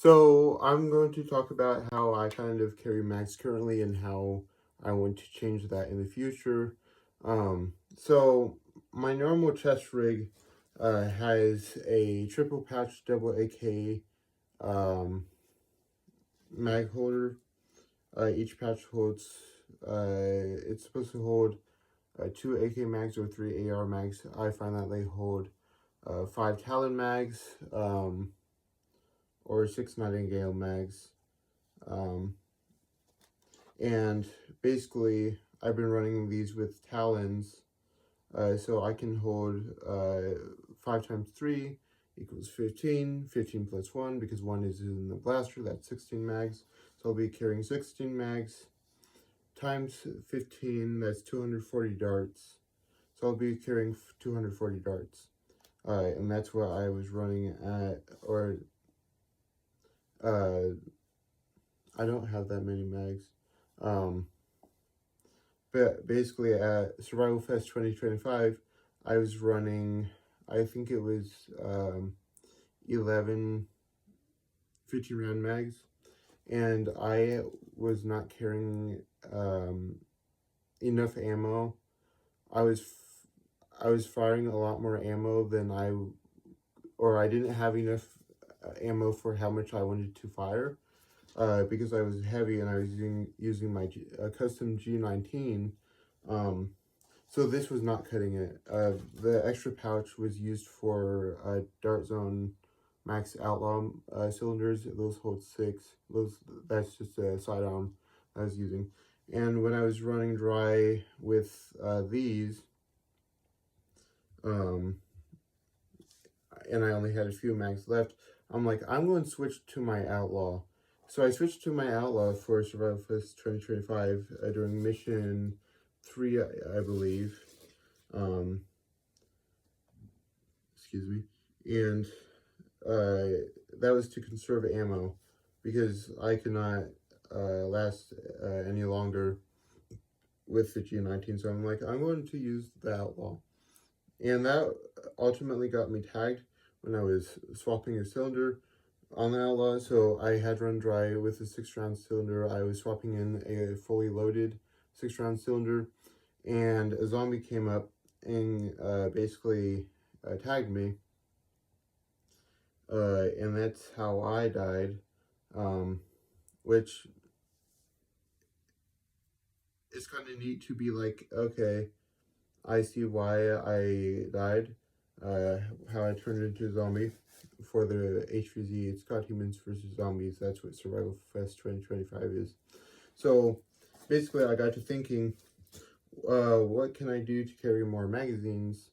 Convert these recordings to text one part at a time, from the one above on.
So I'm going to talk about how I kind of carry mags currently and how I want to change that in the future. So my normal chest rig has a triple pouch double AK mag holder. Each pouch holds, it's supposed to hold two AK mags or three AR mags. I find that they hold five Talon mags or six Nightingale mags. And basically, I've been running these with Talons, so I can hold 5 times 3 equals 15, 15 plus 1, because 1 is in the blaster, that's 16 mags. So I'll be carrying 16 mags times 15, that's 240 darts. So I'll be carrying 240 darts. And that's what I was running at, or I don't have that many mags. But basically at Survival Fest 2025, I was running, I think it was 11 50 round mags, and I was not carrying enough ammo. I was firing a lot more ammo than I didn't have enough ammo for how much I wanted to fire. Because I was heavy and I was using my custom G19, so this was not cutting it. The extra pouch was used for Dart Zone Max Outlaw cylinders. Those hold 6. That's just a sidearm I was using. And when I was running dry with these, and I only had a few mags left, I'm like, I'm going to switch to my Outlaw. So I switched to my Outlaw for Survival Fest 2025 during Mission 3, I believe. Excuse me. And that was to conserve ammo, because I could not last any longer with the G19. So I'm like, I'm going to use the Outlaw. And that ultimately got me tagged when I was swapping a cylinder on the Outlaw. So I had run dry with a 6-round cylinder. I was swapping in a fully loaded 6-round cylinder, and a zombie came up and basically tagged me. And that's how I died, which is kind of neat to be like, okay, I see why I died, how I turned into a zombie for the HVZ. It's called Humans versus Zombies. That's what Survival Fest 2025 is. So basically, I got to thinking, what can I do to carry more magazines?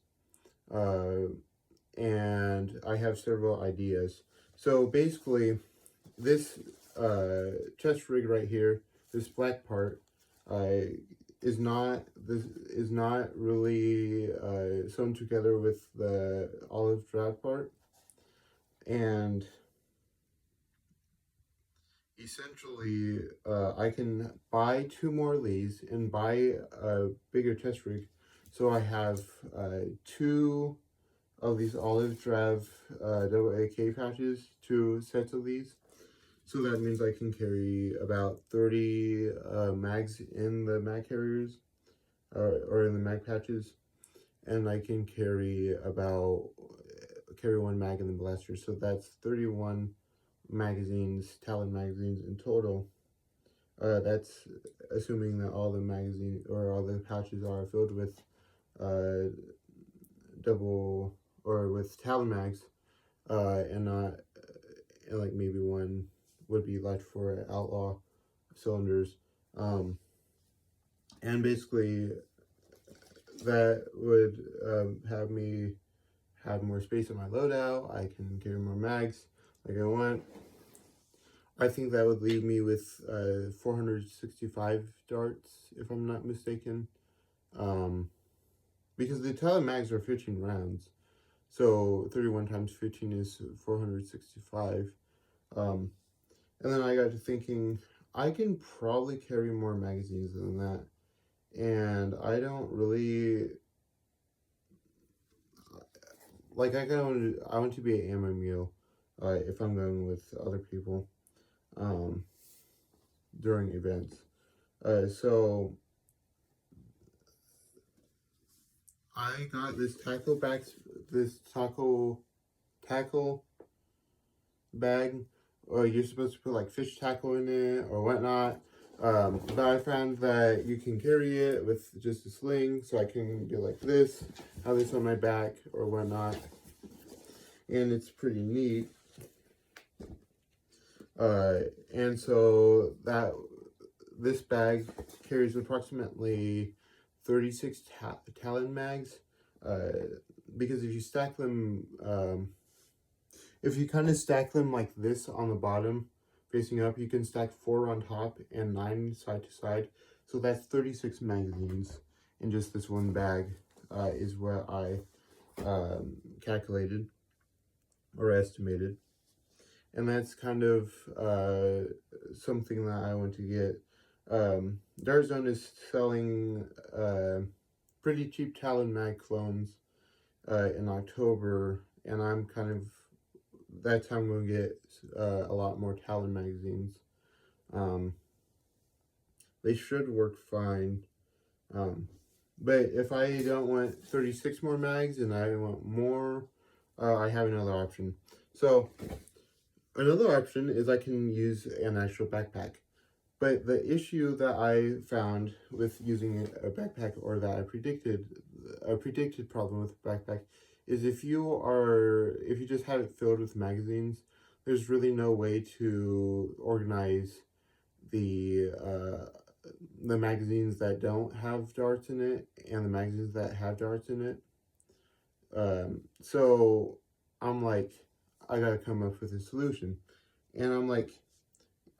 And I have several ideas. So basically, this chest rig right here, this black part, is not really sewn together with the olive drab part, and essentially I can buy 2 more of these and buy a bigger chest rig, so I have 2 of these olive drab double AK patches, 2 sets of these. So that means I can carry about 30 mags in the mag carriers, or in the mag patches, and I can carry 1 mag in the blaster. So that's 31 magazines, Talon magazines in total. That's assuming that all the magazine or all the pouches are filled with double or with Talon mags, and not and like maybe 1 would be left for Outlaw cylinders. And basically that would have me have more space in my loadout. I can carry more mags like I want. I think that would leave me with 465 darts, if I'm not mistaken. Because the Talon mags are 15 rounds. So 31 times 15 is 465. And then I got to thinking, I can probably carry more magazines than that. And I don't really, like, I want to be an ammo mule. if I'm going with other people during events. So I got this tackle bag, or you're supposed to put like fish tackle in it or whatnot. But I found that you can carry it with just a sling, so I can do like this, have this on my back or whatnot, and it's pretty neat. And so this bag carries approximately 36 Talon mags. Because if you stack them, if you kind of stack them like this on the bottom, facing up, you can stack 4 on top and 9 side to side. So that's 36 magazines in just this one bag, is what I calculated or estimated. And that's kind of something that I want to get. Dart Zone is selling pretty cheap Talon mag clones in October, and I'm kind of, that time we'll get a lot more Talon magazines. They should work fine. But if I don't want 36 more mags and I want more, I have another option. So another option is I can use an actual backpack. But the issue that I found with using a backpack, or that a predicted problem with a backpack, is if you just have it filled with magazines, there's really no way to organize the magazines that don't have darts in it and the magazines that have darts in it. So I'm like, I gotta come up with a solution, and I'm like,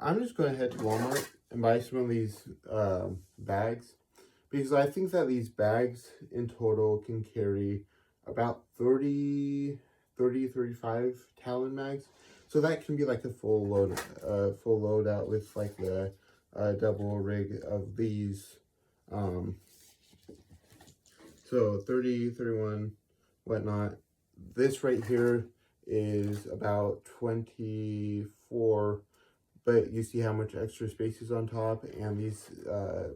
I'm just going to head to Walmart and buy some of these bags, because I think that these bags in total can carry about 35 Talon mags. So that can be like a full load out with like the double rig of these. So 30, 31, whatnot. This right here is about 24, but you see how much extra space is on top, and these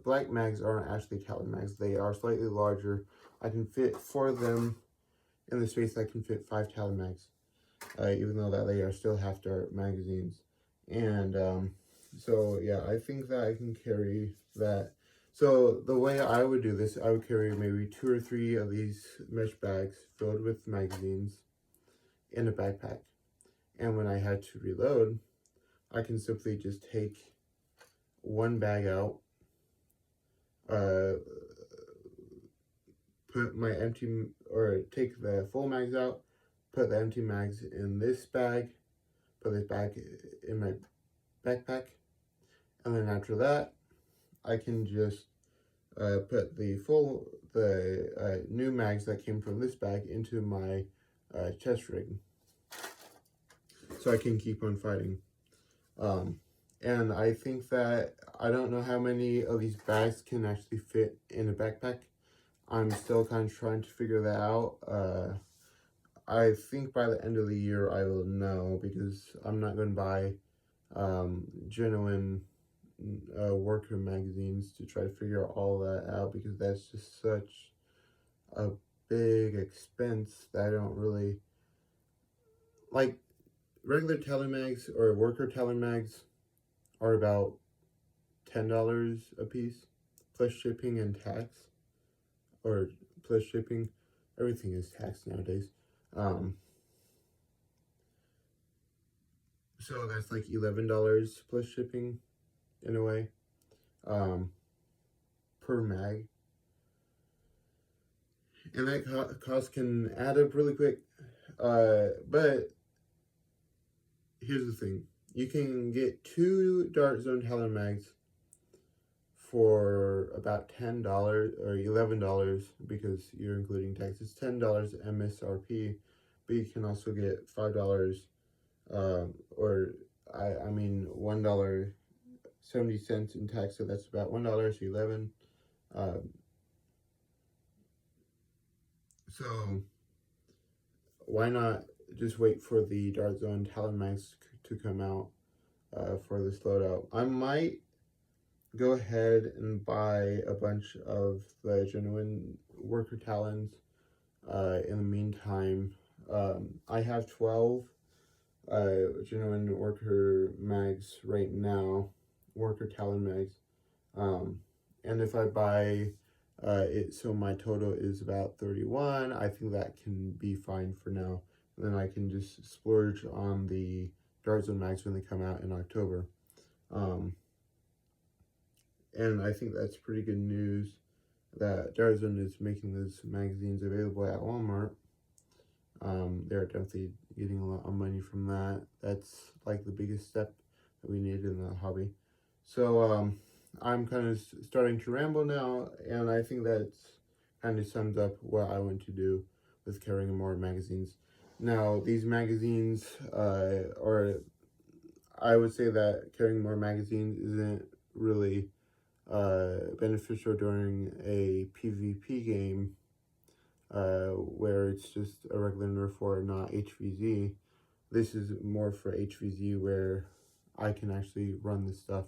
black mags aren't actually Talon mags. They are slightly larger. I can fit 4 of them in the space that can fit 5 Talon mags, even though that they are still half-dart magazines. And so yeah, I think that I can carry that. So the way I would do this, I would carry maybe 2 or 3 of these mesh bags filled with magazines in a backpack. And when I had to reload, I can simply just take one bag out, put my take the full mags out, put the empty mags in this bag, put this bag in my backpack, and then after that, I can just put the new mags that came from this bag into my chest rig, so I can keep on fighting. And I think that, I don't know how many of these bags can actually fit in a backpack. I'm still kind of trying to figure that out. I think by the end of the year I will know, because I'm not going to buy genuine worker magazines to try to figure all that out, because that's just such a big expense that I don't really like. Regular Talon mags or worker Talon mags are about $10 a piece, plus shipping and tax, or plus shipping. Everything is taxed nowadays. So that's like $11 plus shipping, in a way, per mag. And that cost can add up really quick. But here's the thing. You can get 2 Dart Zone Talon mags for about $10 or $11, because you're including tax. It's $10 MSRP, but you can also get $5, or I mean $1.70 in tax, so that's about $1 to $11. So why not just wait for the Dart Zone Talon Mags to come out for this loadout. I might go ahead and buy a bunch of the genuine worker talons in the meantime. I have 12 genuine worker mags right now, worker talon mags. And if I buy it, so my total is about 31, I think that can be fine for now. And then I can just splurge on the Dart Zone mags when they come out in October. And I think that's pretty good news that Dart Zone is making those magazines available at Walmart. They're definitely getting a lot of money from that. That's like the biggest step that we need in the hobby. So I'm kind of starting to ramble now, and I think that's kind of sums up what I want to do with carrying more magazines. Now, these magazines, or I would say that carrying more magazines isn't really beneficial during a PvP game where it's just a regular Nerf war, not HVZ. This is more for HVZ where I can actually run this stuff.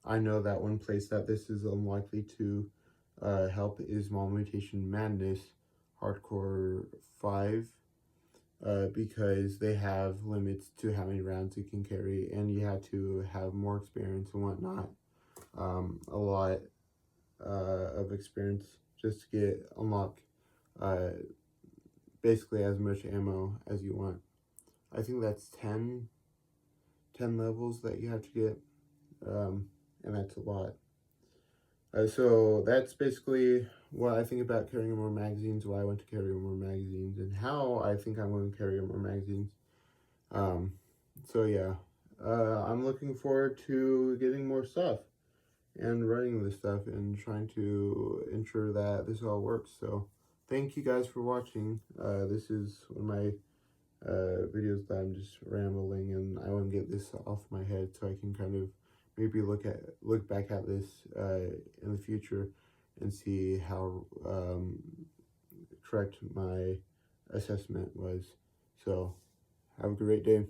I know that one place that this is unlikely to help is Mutation Madness Hardcore 5 because they have limits to how many rounds you can carry, and you have to have more experience and whatnot. A lot of experience just to get unlock basically as much ammo as you want. I think that's 10 levels that you have to get, and that's a lot. So that's basically what I think about carrying more magazines, why I want to carry more magazines, and how I think I'm going to carry more magazines. So yeah, I'm looking forward to getting more stuff and running this stuff and trying to ensure that this all works. So thank you guys for watching. This is one of my videos that I'm just rambling, and I want to get this off my head so I can kind of maybe look back at this in the future and see how correct my assessment was. So have a great day.